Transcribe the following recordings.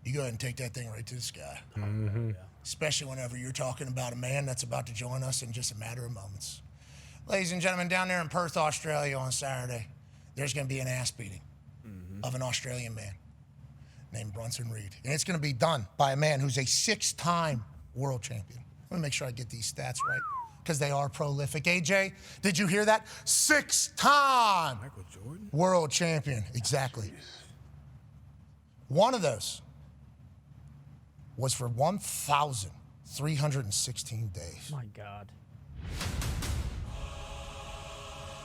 you go ahead and take that thing right to the sky. Mm-hmm. Especially whenever you're talking about a man that's about to join us in just a matter of moments. Ladies and gentlemen, down there in Perth, Australia on Saturday, there's going to be an ass beating of an Australian man named Bronson Reed. And it's going to be done by a man who's a 6-time world champion. Let me make sure I get these stats right because they are prolific. AJ, did you hear that? 6-time Michael Jordan? world champion. Exactly. One of those was for 1,316 days. My God.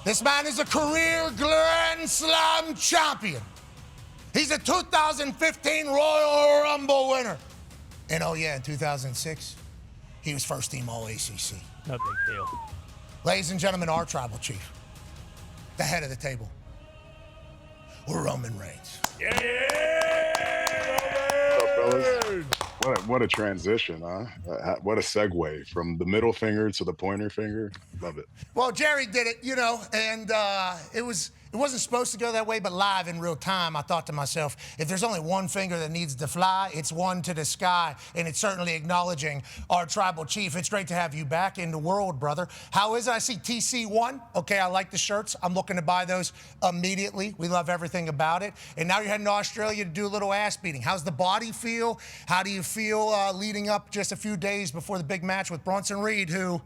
This man is a career Grand Slam champion. He's a 2015 Royal Rumble winner. And oh yeah, in 2006, he was first team All ACC. No big deal. Ladies and gentlemen, our tribal chief, the head of the table, Roman Reigns. What a transition, huh? What a segue from the middle finger to the pointer finger. Love it. Well, Jerry did it, and it wasn't supposed to go that way, but live in real time, I thought to myself, if there's only one finger that needs to fly, it's one to the sky, and it's certainly acknowledging our tribal chief. It's great to have you back in the world, brother. How is it? I see TC1. Okay, I like the shirts. I'm looking to buy those immediately. We love everything about it. And now you're heading to Australia to do a little ass beating. How's the body feel? How do you feel leading up just a few days before the big match with Bronson Reed, who...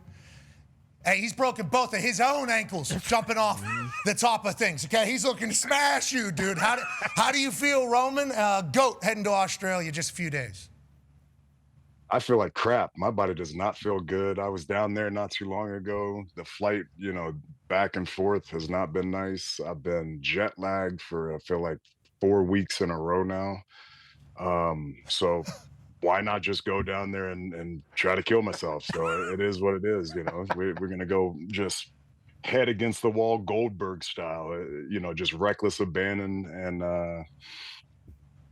Hey, he's broken both of his own ankles jumping off the top of things, okay? He's looking to smash you, dude. How do you feel, Roman? GOAT heading to Australia just a few days. I feel like crap. My body does not feel good. I was down there not too long ago. The flight, back and forth has not been nice. I've been jet lagged for, I feel like, 4 weeks in a row now. So why not just go down there and try to kill myself? So it is what it is, We're going to go just head against the wall, Goldberg style, just reckless abandon. And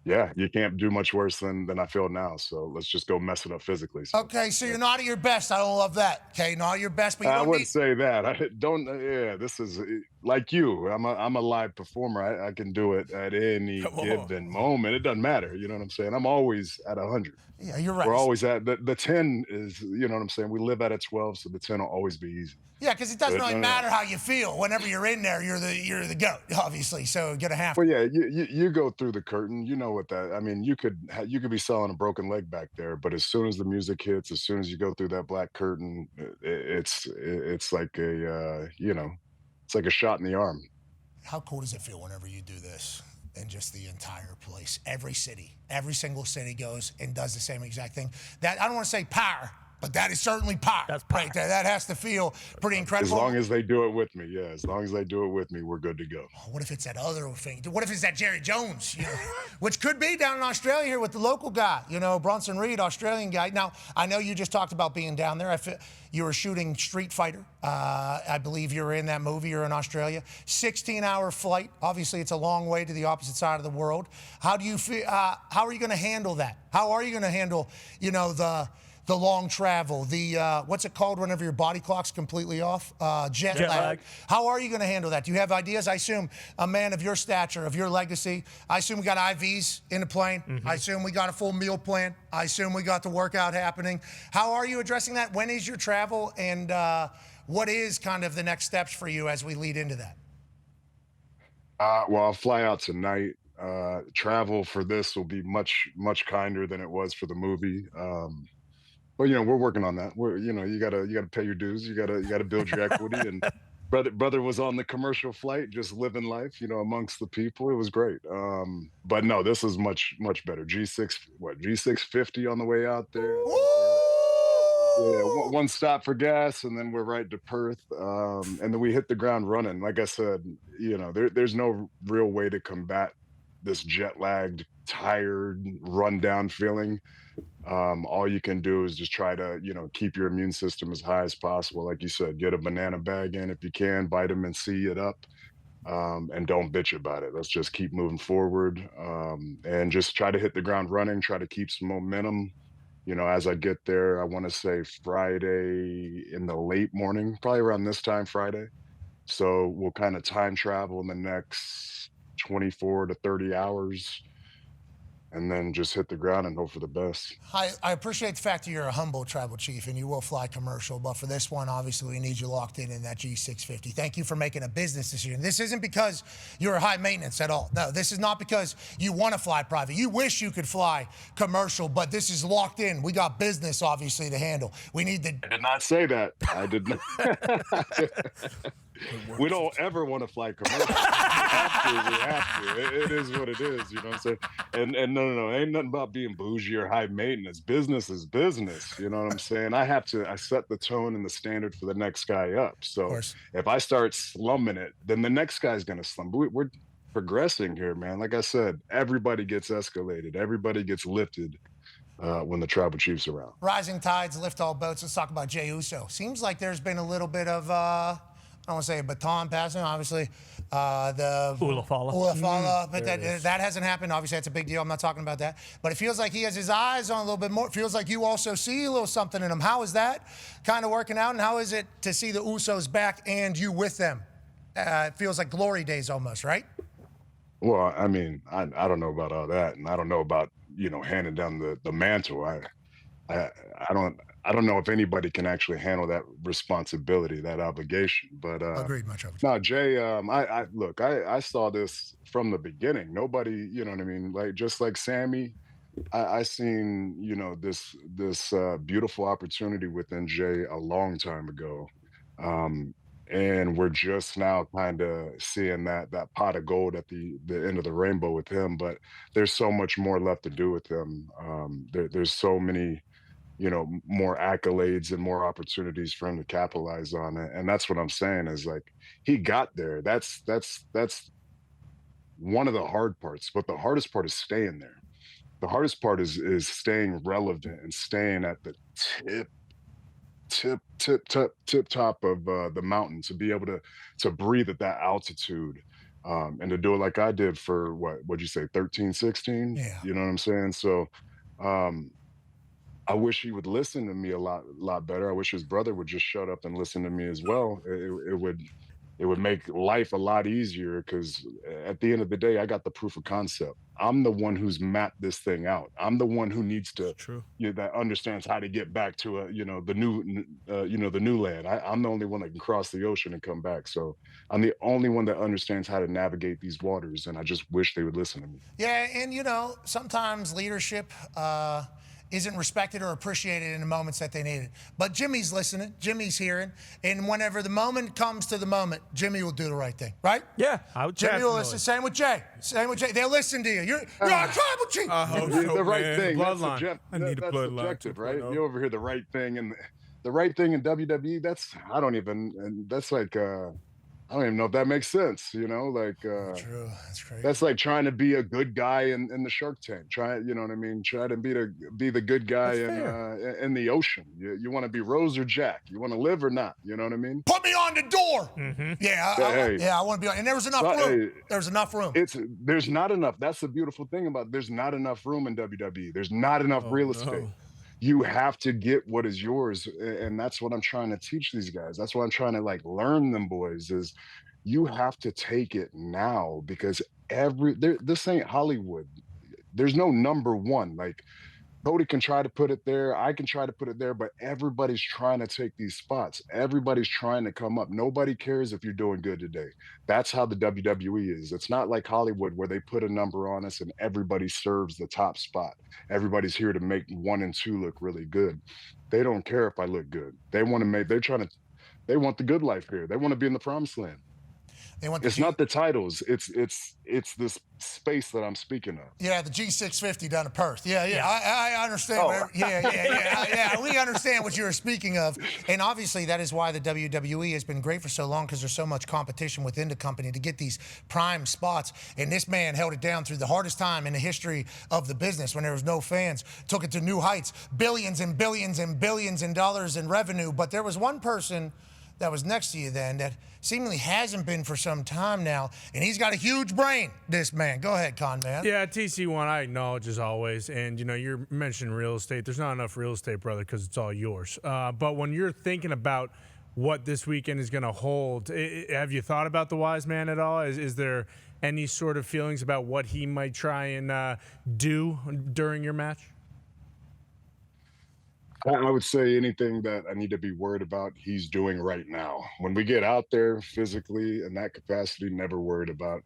yeah, you can't do much worse than I feel now. So let's just go mess it up physically. So, okay, so you're not at your best. I don't love that. Okay, not at your best, but you I don't wouldn't say that. I don't. Yeah, this is like you. I'm a live performer. I can do it at any given moment. It doesn't matter. You know what I'm saying? I'm always at 100. Yeah, you're right. We're always at the 10 is. You know what I'm saying? We live at a 12, so the 10 will always be easy. Yeah, because it doesn't really matter how you feel. Whenever you're in there, you're the GOAT, obviously. So you're gonna have. Well, yeah, you go through the curtain. You know what that. I mean, you could be selling a broken leg back there, but as soon as the music hits, as soon as you go through that black curtain, it's like it's like a shot in the arm. How cool does it feel whenever you do this? And just the entire place, every single city goes and does the same exact thing. That I don't want to say power. But that is certainly power. That's power. Right there. That has to feel pretty incredible. As long as they do it with me, yeah. As long as they do it with me, we're good to go. Oh, what if it's that other thing? What if it's that Jerry Jones, which could be down in Australia here with the local guy, Bronson Reed, Australian guy. Now, I know you just talked about being down there. You were shooting Street Fighter. I believe you were in that movie. You're in Australia. 16-hour flight. Obviously, it's a long way to the opposite side of the world. How do you feel? How are you going to handle that? How are you going to handle, the long travel, the what's it called whenever your body clock's completely off? Jet lag. How are you going to handle that? Do you have ideas? I assume a man of your stature, of your legacy, I assume we got IVs in the plane. Mm-hmm. I assume we got a full meal plan. I assume we got the workout happening. How are you addressing that? When is your travel? And what is kind of the next steps for you as we lead into that? Well, I'll fly out tonight. Travel for this will be much, much kinder than it was for the movie. But we're working on that. You gotta pay your dues. You gotta build your equity. And brother was on the commercial flight, just living life, amongst the people. It was great. But no, this is much, much better. G650 on the way out there. Yeah, one stop for gas, and then we're right to Perth. And then we hit the ground running. Like I said, there's no real way to combat this jet lagged, tired, run down feeling. All you can do is just try to, keep your immune system as high as possible. Like you said, get a banana bag in if you can, vitamin C it up, and don't bitch about it. Let's just keep moving forward, and just try to hit the ground running, try to keep some momentum. As I get there, I want to say Friday in the late morning, probably around this time Friday. So we'll kind of time travel in the next 24 to 30 hours. and then just hit the ground and hope for the best. I appreciate the fact that you're a humble tribal chief and you will fly commercial, but for this one, obviously, we need you locked in that G650. Thank you for making a business decision. This isn't because you're high maintenance at all. No, this is not because you want to fly private. You wish you could fly commercial, but this is locked in. We got business, obviously, to handle. We need the... I did not say that. I did not. We don't ever want to fly commercial. We have to. It is what it is. You know what I'm saying? And no, ain't nothing about being bougie or high maintenance. Business is business. You know what I'm saying? I set the tone and the standard for the next guy up. So if I start slumming it, then the next guy's gonna slum. We're progressing here, man. Like I said, everybody gets escalated. Everybody gets lifted. When the tribal chief's around. Rising tides lift all boats. Let's talk about Jey Uso. Seems like there's been a little bit of, I don't want to say a baton passing, obviously. The Ulafala, but that hasn't happened. Obviously, that's a big deal. I'm not talking about that. But it feels like he has his eyes on a little bit more. It feels like you also see a little something in him. How is that kind of working out? And how is it to see the Usos back and you with them? It feels like glory days almost, right? Well, I mean, I don't know about all that, and I don't know about handing down the mantle. I don't know if anybody can actually handle that responsibility, that obligation. But agreed, much of it. No, Jay. I saw this from the beginning. Nobody, you know what I mean. Like just like Sammy, I seen this beautiful opportunity within Jay a long time ago. And we're just now kind of seeing that pot of gold at the end of the rainbow with him. But there's so much more left to do with him. There's so many, more accolades and more opportunities for him to capitalize on it. And that's what I'm saying is like he got there. That's one of the hard parts. But the hardest part is staying there. The hardest part is staying relevant and staying at the tip top of the mountain, to be able to breathe at that altitude, and to do it like I did for what'd you say, 13, 16? Yeah. You know what I'm saying? So I wish he would listen to me a lot better. I wish his brother would just shut up and listen to me as well. It would make life a lot easier, because at the end of the day, I got the proof of concept. I'm the one who's mapped this thing out. I'm the one who needs to, that understands how to get back to the new land. I'm the only one that can cross the ocean and come back. So I'm the only one that understands how to navigate these waters, and I just wish they would listen to me. Yeah, and sometimes leadership isn't respected or appreciated in the moments that they need it. But Jimmy's listening, Jimmy's hearing, and whenever the moment comes to the moment, Jimmy will do the right thing, right? Yeah, I would. Jimmy will listen. Same with Jay. They'll listen to you. You're a tribal chief. The right thing. Bloodline. I need a bloodline. Subjective, right? You over here the right thing, and the right thing in WWE. That's like. I don't even know if that makes sense, True, that's crazy. That's like trying to be a good guy in the Shark Tank. Try to be the good guy in the ocean. You want to be Rose or Jack. You want to live or not. You know what I mean? Put me on the door. Mm-hmm. Yeah, I want to be on. And there was enough room. There's enough room. There's not enough. That's the beautiful thing about it. There's not enough room in WWE. There's not enough real estate. You have to get what is yours, and that's what I'm trying to teach these guys. That's what I'm trying to learn them boys, is you have to take it now, because this ain't Hollywood. There's no number one. Like Cody can try to put it there, I can try to put it there, but everybody's trying to take these spots. Everybody's trying to come up. Nobody cares if you're doing good today. That's how the WWE is. It's not like Hollywood where they put a number on us and everybody serves the top spot. Everybody's here to make 1 and 2 look really good. They don't care if I look good. They want the good life here. They want to be in the promised land. It's not the titles. It's this space that I'm speaking of. Yeah, the G650 down in Perth. Yeah. I understand. Yeah. We understand what you're speaking of, and obviously that is why the WWE has been great for so long, because there's so much competition within the company to get these prime spots. And this man held it down through the hardest time in the history of the business, when there was no fans. Took it to new heights, billions and billions and billions in dollars in revenue. But there was one person that was next to you then that seemingly hasn't been for some time now, and he's got a huge brain, this man. Go ahead, Con Man. Yeah, TC1, I acknowledge as always, and you're mentioning real estate. There's not enough real estate, brother, because it's all yours. But when you're thinking about what this weekend is going to hold, have you thought about the Wiseman at all? Is there any sort of feelings about what he might try and do during your match? I would say anything that I need to be worried about, he's doing right now. When we get out there physically in that capacity, never worried about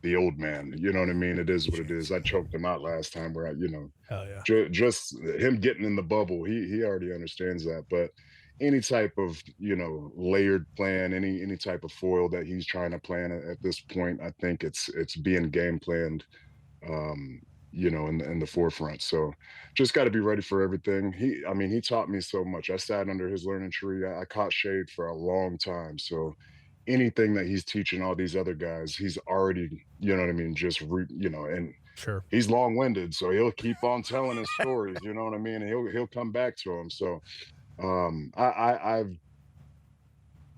the old man. You know what I mean? It is what it is. I choked him out last time where Hell yeah. just him getting in the bubble, he already understands that. But any type of, layered plan, any type of foil that he's trying to plan at this point, I think it's being game planned, in the forefront. So just got to be ready for everything. He taught me so much. I sat under his learning tree. I caught shade for a long time. So anything that he's teaching all these other guys, he's already, and Sure. he's long-winded, so he'll keep on telling his stories, you know what I mean? And he'll come back to him. So I've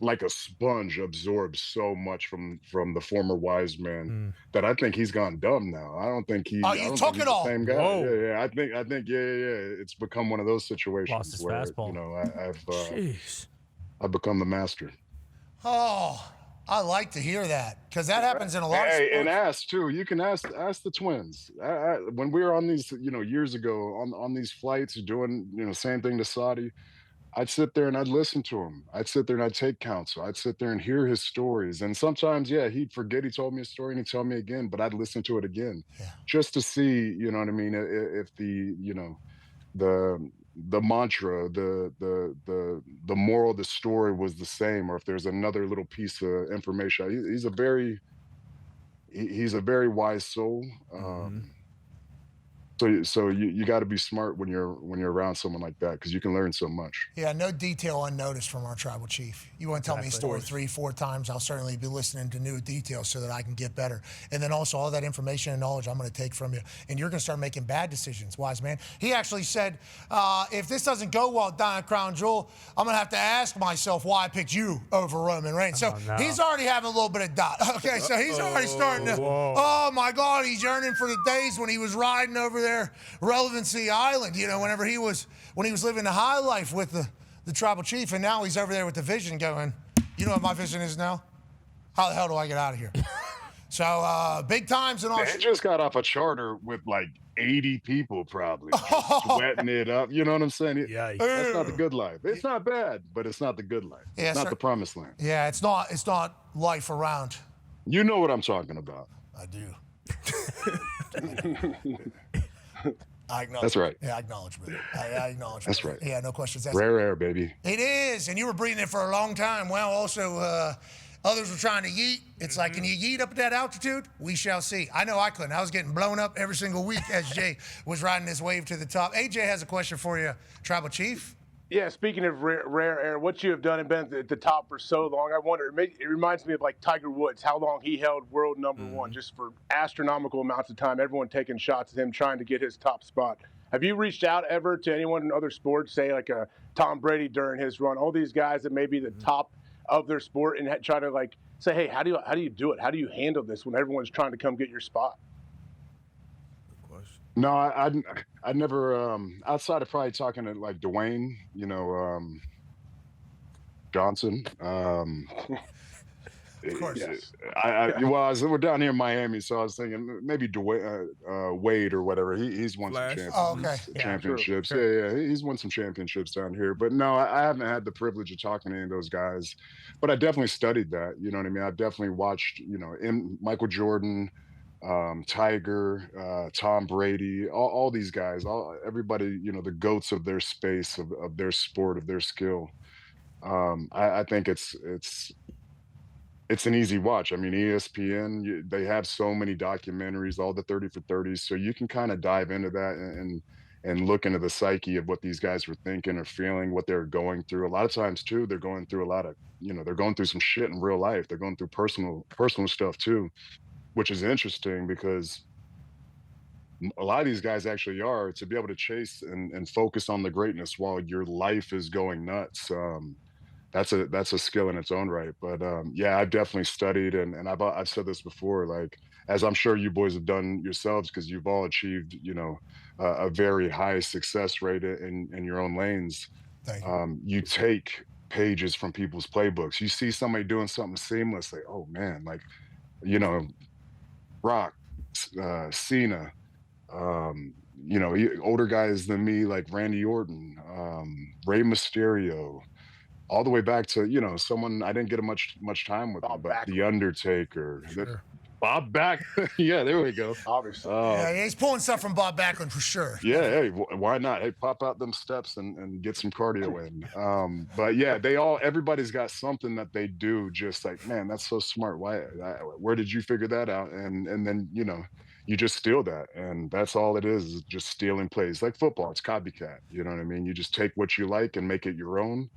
like a sponge absorbed so much from the former Wiseman that I think he's gone dumb now. I don't think you I don't took think he's it the all. same guy. Whoa. Yeah. I think it's become one of those situations Lost his where fastball. I've become the master. Oh, I like to hear that because that happens in a lot of sports. And ask too. You can ask the twins. When we were on these, years ago on these flights doing, same thing to Saudi. I'd sit there and I'd listen to him. I'd sit there and I'd take counsel. I'd sit there and hear his stories. And sometimes, he'd forget he told me a story and he'd tell me again, but I'd listen to it again just to see, you know what I mean, if the mantra, the moral of the story was the same, or if there's another little piece of information. He's a very wise soul. So you got to be smart when you're around someone like that, because you can learn so much. Yeah, no detail unnoticed from our tribal chief. You want to tell me a story 3-4 times, I'll certainly be listening to new details so that I can get better. And then also all that information and knowledge I'm going to take from you. And you're going to start making bad decisions, wise man. He actually said, if this doesn't go well down at Crown Jewel, I'm going to have to ask myself why I picked you over Roman Reigns. So he's already having a little bit of doubt. Okay, so he's already starting to, oh my God, he's yearning for the days when he was riding over there Relevancy Island, whenever he was living the high life with the tribal chief, and now he's over there with the vision going, you know what my vision is now? How the hell do I get out of here? So big times and all. He just got off a charter with like 80 people probably sweating it up. You know what I'm saying? Yikes. That's not the good life. It's not bad, but it's not the good life. Yeah, it's not the promised land. Yeah, it's not life around. You know what I'm talking about. I do. I acknowledge. That's right. Yeah, I acknowledge, brother. I acknowledge. That's brother. right. Yeah, no questions asked. Rare air, baby. It is, and you were breathing it for a long time. Well, also, others were trying to yeet. It's like, can you yeet up at that altitude? We shall see. I know I couldn't. I was getting blown up every single week as Jay was riding this wave to the top. AJ has a question for you, Tribal Chief. Yeah, speaking of rare air, what you have done and been at the top for so long, I wonder, it reminds me of like Tiger Woods, how long he held world number one, just for astronomical amounts of time, everyone taking shots at him, trying to get his top spot. Have you reached out ever to anyone in other sports, say like a Tom Brady during his run, all these guys that may be the top of their sport, and try to like say, hey, how do you do it? How do you handle this when everyone's trying to come get your spot? No, I never, outside of probably talking to like Dwayne, Johnson. Of course. Yes. We're down here in Miami, so I was thinking maybe Wade or whatever. He's won some championships. Yeah, he's won some championships down here. But no, I haven't had the privilege of talking to any of those guys. But I definitely studied that. You know what I mean? I've definitely watched, Michael Jordan, Tiger, Tom Brady, all these guys, everybody, the GOATs of their space, of their sport, of their skill. I think it's an easy watch. I mean, ESPN, they have so many documentaries, all the 30 for 30s, so you can kind of dive into that and look into the psyche of what these guys were thinking or feeling, what they're going through. A lot of times too, they're going through a lot of, they're going through some shit in real life. They're going through personal stuff too, which is interesting because a lot of these guys actually are, to be able to chase and focus on the greatness while your life is going nuts. That's a skill in its own right. But yeah, I've definitely studied, and I've said this before, like, as I'm sure you boys have done yourselves, because you've all achieved, a very high success rate in your own lanes. Thank you. You take pages from people's playbooks. You see somebody doing something seamless, like, oh man, like, Rock, Cena, older guys than me like Randy Orton, Rey Mysterio, all the way back to someone I didn't get much time with, Bob but Backlund. The Undertaker, Sure. Bob Back. Yeah, there we go. Obviously. Yeah, he's pulling stuff from Bob Backlund for sure. Yeah, hey, why not? Hey, pop out them steps and get some cardio in. But yeah, everybody's got something that they do. Just like, man, that's so smart. Where did you figure that out? And then you just steal that, and that's all it is just stealing plays. Like football, it's copycat. You know what I mean? You just take what you like and make it your own,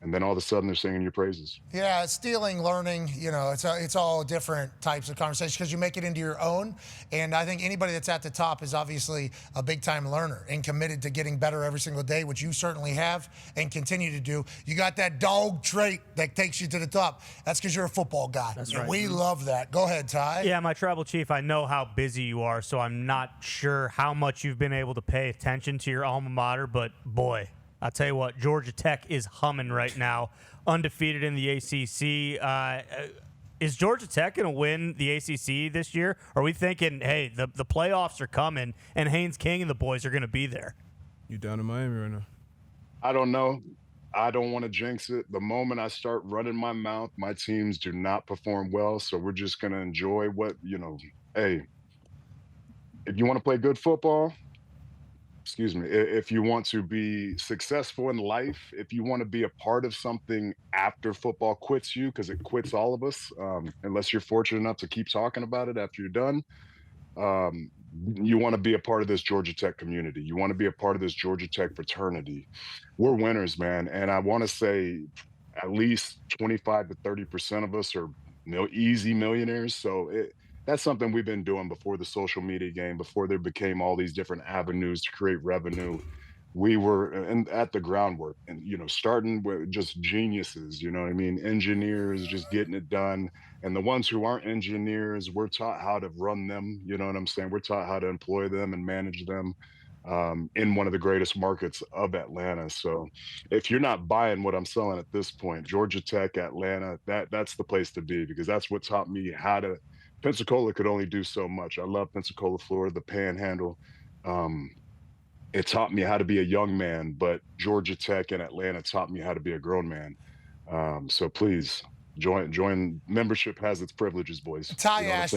and then all of a sudden they're singing your praises. Yeah, stealing, learning, it's all different types of conversations because you make it into your own. And I think anybody that's at the top is obviously a big-time learner and committed to getting better every single day, which you certainly have and continue to do. You got that dog trait that takes you to the top. That's because you're a football guy. That's and right. we love that. Go ahead, Ty. Yeah, my tribal chief, I know how busy you are, so I'm not sure how much you've been able to pay attention to your alma mater, but boy, I'll tell you what, Georgia Tech is humming right now, undefeated in the ACC. Is Georgia Tech going to win the ACC this year? Or are we thinking, hey, the playoffs are coming and Haynes King and the boys are going to be there? You down in Miami right now? I don't know. I don't want to jinx it. The moment I start running my mouth, my teams do not perform well. So we're just going to enjoy hey, if you want to play good football, if you want to be successful in life, if you want to be a part of something after football quits you, because it quits all of us, unless you're fortunate enough to keep talking about it after you're done, you want to be a part of this Georgia Tech community. You want to be a part of this Georgia Tech fraternity. We're winners, man. And I want to say at least 25 to 30% of us are easy millionaires. So that's something we've been doing before the social media game, before there became all these different avenues to create revenue. We were at the groundwork and, starting with just geniuses, you know what I mean? Engineers just getting it done. And the ones who aren't engineers, we're taught how to run them. You know what I'm saying? We're taught how to employ them and manage them in one of the greatest markets of Atlanta. So if you're not buying what I'm selling at this point, Georgia Tech, Atlanta, that's the place to be, because that's what taught me how to. Pensacola could only do so much. I love Pensacola, Florida, the Panhandle. It taught me how to be a young man, but Georgia Tech and Atlanta taught me how to be a grown man. So please join. Membership has its privileges, boys. Ty asked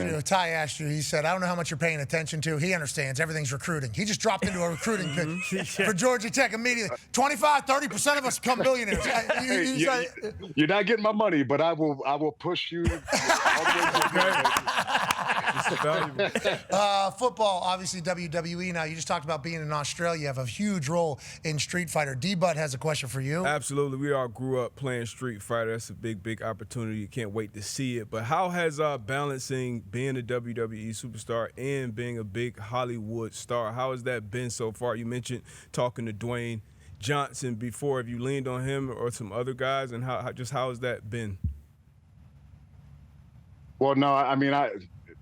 you, he said, I don't know how much you're paying attention to. He understands everything's recruiting. He just dropped into a recruiting pitch for Georgia Tech immediately. 25, 30% of us become billionaires. You're not getting my money, but I will push you all the way to It's valuable. Football, obviously WWE now. You just talked about being in Australia. You have a huge role in Street Fighter. D-Butt has a question for you. Absolutely. We all grew up playing Street Fighter. That's a big opportunity. You can't wait to see it. But how has balancing being a WWE superstar and being a big Hollywood star, how has that been so far? You mentioned talking to Dwayne Johnson before. Have you leaned on him or some other guys? And how has that been? Well, no, I mean,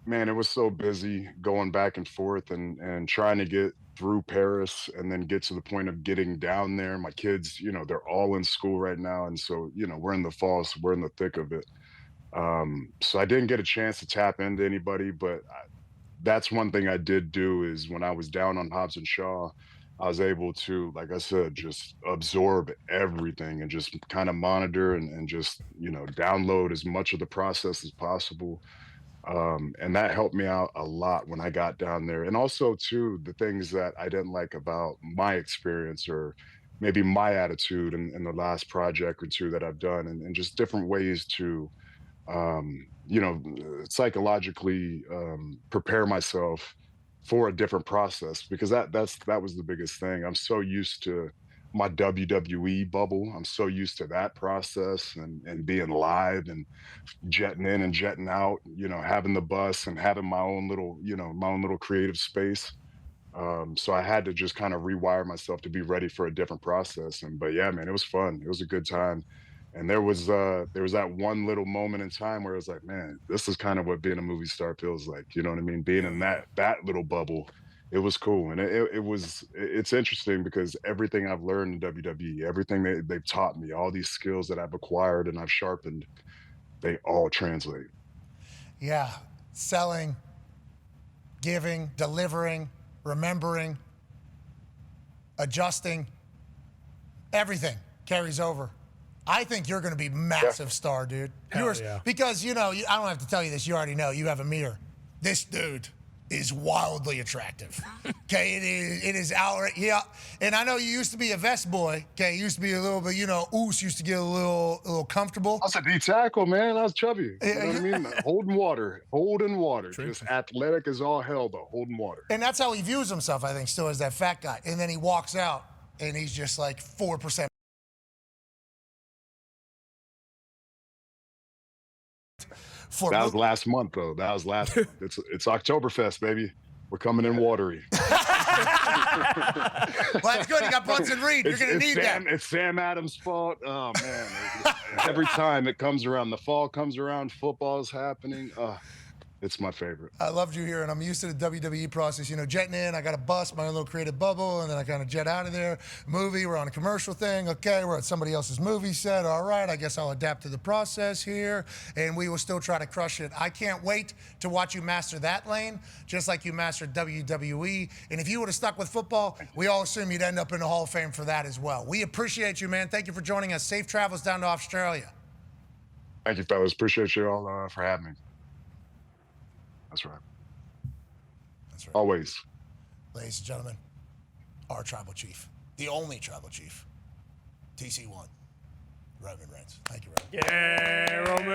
man, it was so busy going back and forth and trying to get through Paris and then get to the point of getting down there. My kids, they're all in school right now. And so, we're in the fall, so we're in the thick of it. So I didn't get a chance to tap into anybody, but that's one thing I did do is when I was down on Hobbs and Shaw, I was able to, like I said, just absorb everything and just kind of monitor and just, download as much of the process as possible. And that helped me out a lot when I got down there. And also, too, the things that I didn't like about my experience or maybe my attitude in the last project or two that I've done, and just different ways to, psychologically prepare myself for a different process, because that was the biggest thing. I'm so used to my WWE bubble. I'm so used to that process and being live and jetting in and jetting out, having the bus and having my own little creative space. So I had to just kind of rewire myself to be ready for a different process. But yeah, man, it was fun. It was a good time. And there was that one little moment in time where it was like, man, this is kind of what being a movie star feels like. You know what I mean? Being in that little bubble, it was cool. And it's interesting because everything I've learned in WWE, everything they've taught me, all these skills that I've acquired and I've sharpened, they all translate. Yeah, selling, giving, delivering, remembering, adjusting. Everything carries over. I think you're going to be massive star, dude. Because, you know, I don't have to tell you this. You already know. You have a mirror. This dude is wildly attractive. Okay, it is outright. Yeah, and I know you used to be a vest boy. Okay, you used to be a little bit, you know, Oos used to get a little comfortable. I was a D tackle, man. I was chubby. You know what I mean? Holding water. Just athletic as all hell, though. Holding water. And that's how he views himself, I think, still as that fat guy. And then he walks out, and he's just like 4%. That was last month, though. That was last month. It's Oktoberfest, baby. We're coming in watery. Well, that's good. You got Bronson Reed. You're going to need that. It's Sam Adams' fault. Oh, man. Every time it comes around, the fall comes around, football's happening. It's my favorite. I loved you here, and I'm used to the WWE process. You know, jetting in, I got a bus, my own little creative bubble, and then I kind of jet out of there. Movie, we're on a commercial thing. Okay, we're at somebody else's movie set. All right, I guess I'll adapt to the process here, and we will still try to crush it. I can't wait to watch you master that lane, just like you mastered WWE. And if you would have stuck with football, we all assume you'd end up in the Hall of Fame for that as well. We appreciate you, man. Thank you for joining us. Safe travels down to Australia. Thank you, fellas. Appreciate you all for having me. That's right. That's right. Always. Ladies and gentlemen, our tribal chief, the only tribal chief, TC1, Roman Reigns. Thank you, Roman. Yeah, Roman.